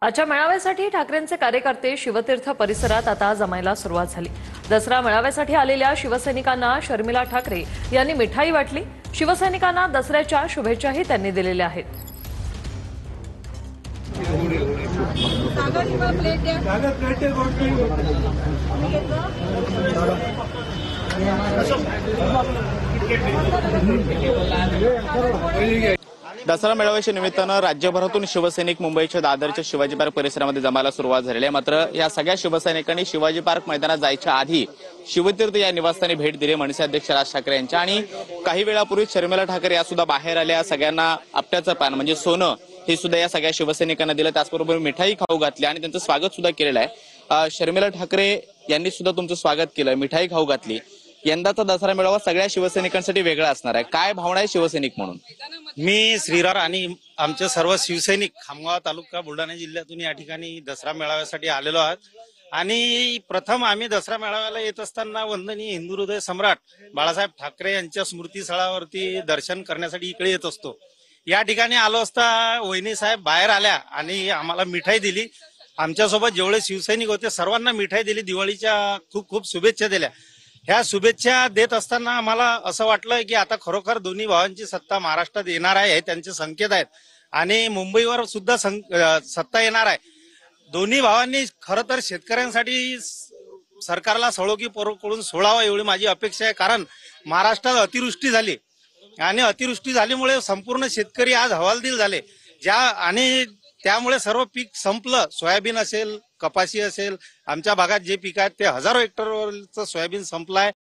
आजच्या मेळाव्यासाठी ठाकरेंचे कार्यकर्ते शिवतीर्थ परिसरात आता जमायला सुरुवात झाली। दसरा मेळाव्यासाठी आलेल्या शिवसैनिकांना शर्मिला ठाकरे यांनी मिठाई वाटली। शिवसैनिकांना दसऱ्याच्या शुभेच्छाही त्यांनी दिलेल्या आहेत। दसरा मेळाव्याच्या निमित्तानं राज्यभरातून शिवसैनिक मुंबईच्या दादरच्या शिवाजी पार्क परिसरामध्ये जमायला सुरुवात झालेली आहे। मात्र या सगळ्या शिवसैनिकांनी शिवाजी पार्क मैदानात जायच्या आधी शिवतीर्थ या निवासस्थानी भेट दिली मनसे अध्यक्ष राज ठाकरे यांच्या। आणि काही वेळापूर्वी शर्मिला ठाकरे या सुद्धा बाहेर आल्या। सगळ्यांना आपट्याचं पान म्हणजे सोनं हे सुद्धा या सगळ्या शिवसैनिकांना दिलं, त्याचबरोबर मिठाई खाऊ घातली आणि त्यांचं स्वागत सुद्धा केलेलं आहे। शर्मिला ठाकरे यांनी सुद्धा तुमचं स्वागत केलं, मिठाई खाऊ घातली। यंदाचा दसरा मेळावा सगळ्या शिवसैनिकांसाठी वेगळा असणार आहे, काय भावना आहे शिवसैनिक म्हणून? मी श्रीरार आणि आमचे सर्व शिवसैनिक खामगाव तालुका बुलढाणा जिल्ह्यातून या ठिकाणी दसरा मेळाव्यासाठी आलेलो आहोत। आणि प्रथम आम्ही दसरा मेळाव्याला येत असताना वंदनीय हिंदू हृदय सम्राट बाळासाहेब ठाकरे यांच्या स्मृतीस्थळावरती दर्शन करण्यासाठी इकडे येत असतो। या ठिकाणी आलो असता वहिनी साहेब बाहेर आल्या आणि आम्हाला मिठाई दिली। आमच्यासोबत जेवढे शिवसैनिक होते सर्वांना मिठाई दिली, दिवाळीच्या खूप खूप शुभेच्छा दिल्या। ह्या शुभेच्छा देत असताना आम्हाला असं वाटलं की आता खरोखर दोन्ही भावांची सत्ता महाराष्ट्रात येणार आहे, हे त्यांचे संकेत आहेत। आणि मुंबईवर सुद्धा सत्ता येणार आहे। दोन्ही भावांनी खरं तर शेतकऱ्यांसाठी सरकारला सळोगी कडून सोडावं एवढी माझी अपेक्षा आहे। कारण महाराष्ट्रात अतिवृष्टी झाली आणि अतिवृष्टी झाल्यामुळे संपूर्ण शेतकरी आज हवालदिल झाले, आणि त्यामुळे सर्व पीक संपलं। सोयाबीन असेल, कपाशी असेल, आमच्या भागात जे पीक आहेत ते हजारो हेक्टरवरचं सोयाबीन संपलंय।